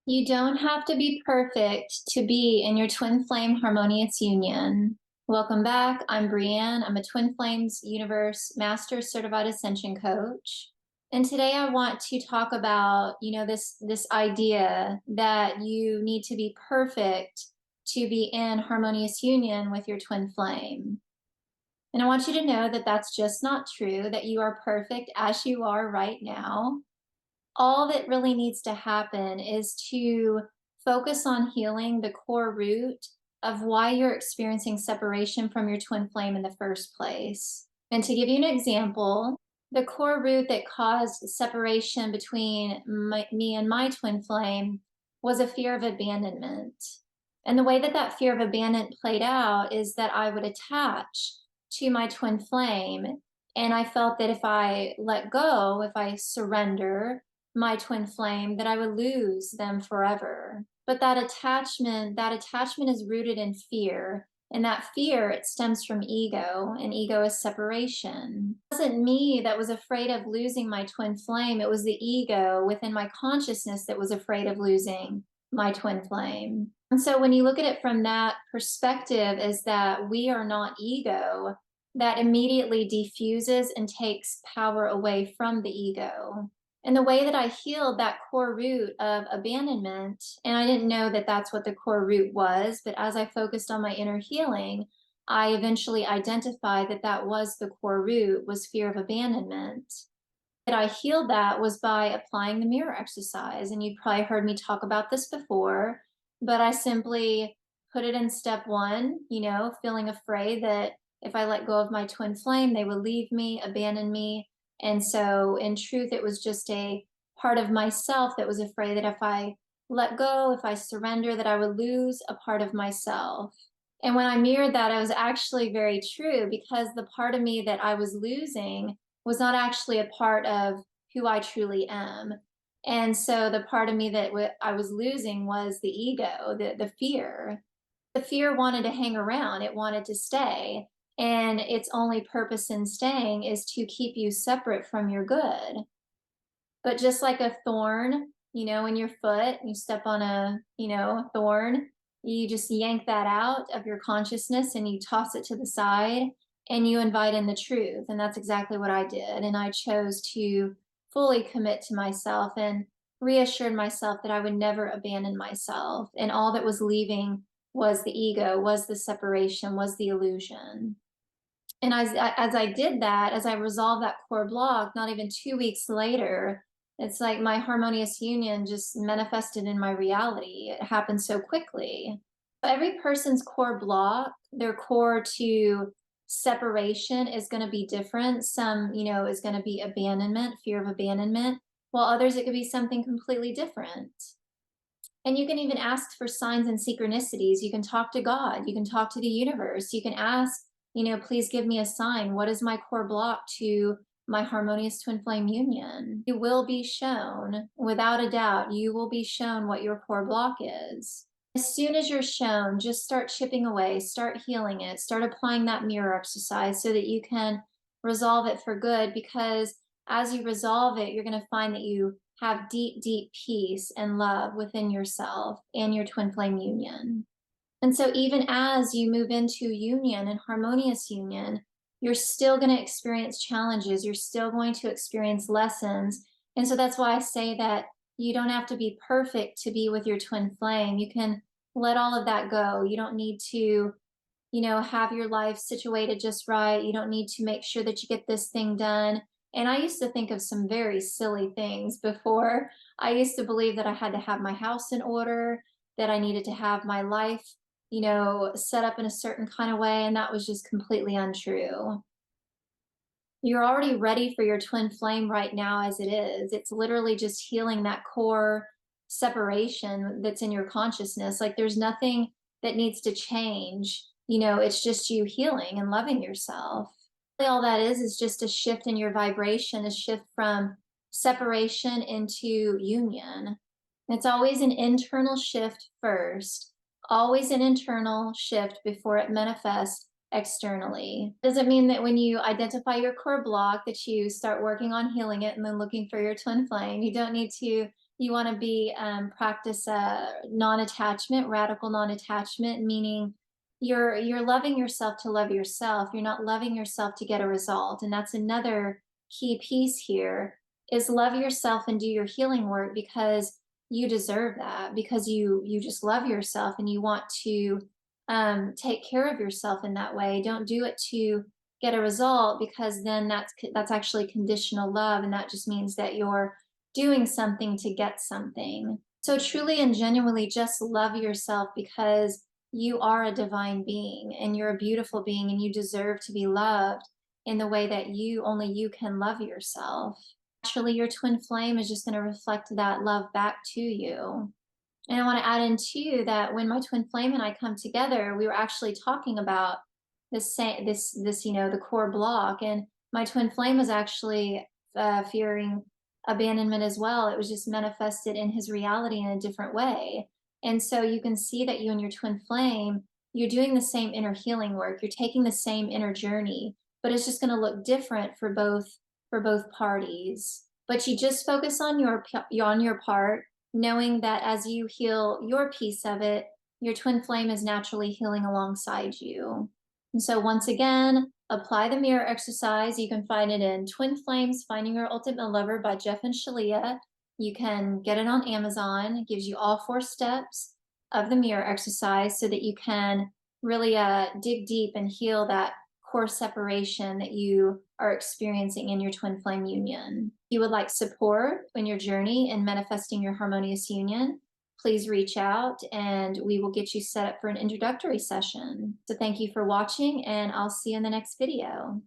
You don't have to be perfect to be in your twin flame harmonious union. Welcome back. I'm Breann. I'm a Twin Flames Universe Master Certified Ascension Coach. And today I want to talk about, this idea that you need to be perfect to be in harmonious union with your twin flame. And I want you to know that that's just not true, that you are perfect as you are right now. All that really needs to happen is to focus on healing the core root of why you're experiencing separation from your twin flame in the first place. And to give you an example, the core root that caused separation between me and my twin flame was a fear of abandonment. And the way that that fear of abandonment played out is that I would attach to my twin flame. And I felt that if I let go, if I surrender my twin flame, that I would lose them forever. But that attachment is rooted in fear. And that fear, it stems from ego, and ego is separation. It wasn't me that was afraid of losing my twin flame. It was the ego within my consciousness that was afraid of losing my twin flame. And so when you look at it from that perspective, is that we are not ego, that immediately diffuses and takes power away from the ego. And the way that I healed that core root of abandonment, and I didn't know that that's what the core root was, but as I focused on my inner healing, I eventually identified that that was the core root, was fear of abandonment. That I healed that was by applying the mirror exercise. And you've probably heard me talk about this before, but I simply put it in step one, feeling afraid that if I let go of my twin flame, they would leave me, abandon me. And so in truth, it was just a part of myself that was afraid that if I let go, if I surrender, that I would lose a part of myself. And when I mirrored that, it was actually very true, because the part of me that I was losing was not actually a part of who I truly am. And so the part of me that I was losing was the ego, the fear. The fear wanted to hang around, it wanted to stay. And its only purpose in staying is to keep you separate from your good. But just like a thorn, in your foot, you step on a thorn, you just yank that out of your consciousness and you toss it to the side and you invite in the truth. And that's exactly what I did. And I chose to fully commit to myself and reassured myself that I would never abandon myself. And all that was leaving was the ego, was the separation, was the illusion. And as I did that, as I resolved that core block, not even 2 weeks later, it's like my harmonious union just manifested in my reality. It happened so quickly. Every person's core block, their core to separation is going to be different. Some, is going to be abandonment, fear of abandonment, while others, it could be something completely different. And you can even ask for signs and synchronicities. You can talk to God. You can talk to the universe. You can ask, please give me a sign. What is my core block to my harmonious twin flame union? You will be shown, without a doubt, you will be shown what your core block is. As soon as you're shown, just start chipping away, start healing it, start applying that mirror exercise so that you can resolve it for good. Because as you resolve it, you're going to find that you have deep, deep peace and love within yourself and your twin flame union. And so even as you move into union and harmonious union, you're still going to experience challenges. You're still going to experience lessons. And so that's why I say that you don't have to be perfect to be with your twin flame. You can let all of that go. You don't need to, have your life situated just right. You don't need to make sure that you get this thing done. And I used to think of some very silly things before. I used to believe that I had to have my house in order, that I needed to have my life, set up in a certain kind of way. And that was just completely untrue. You're already ready for your twin flame right now as it is. It's literally just healing that core separation that's in your consciousness. Like there's nothing that needs to change. It's just you healing and loving yourself. All that is just a shift in your vibration, a shift from separation into union. It's always an internal shift first, always an internal shift before it manifests externally. Doesn't mean that when you identify your core block that you start working on healing it and then looking for your twin flame. You don't need to You want to be practice non-attachment, radical non-attachment, meaning you're loving yourself to love yourself. You're not loving yourself to get a result. And that's another key piece here is love yourself and do your healing work because you deserve that, because you just love yourself and you want to take care of yourself in that way. Don't do it to get a result, because then that's actually conditional love, and that just means that you're doing something to get something. So truly and genuinely just love yourself because you are a divine being and you're a beautiful being and you deserve to be loved in the way that only you can love yourself. Naturally, your twin flame is just going to reflect that love back to you. And I want to add in too that when my twin flame and I come together, we were actually talking about the core block. And my twin flame was actually fearing abandonment as well. It was just manifested in his reality in a different way. And so you can see that you and your twin flame, you're doing the same inner healing work. You're taking the same inner journey, but it's just going to look different for both parties. But you just focus on your part, knowing that as you heal your piece of it, your twin flame is naturally healing alongside you. And so once again, apply the mirror exercise. You can find it in Twin Flames, Finding Your Ultimate Lover by Jeff and Shalia. You can get it on Amazon. It gives you all 4 steps of the mirror exercise so that you can really dig deep and heal that core separation that you are experiencing in your twin flame union. If you would like support in your journey in manifesting your harmonious union, please reach out and we will get you set up for an introductory session. So thank you for watching, and I'll see you in the next video.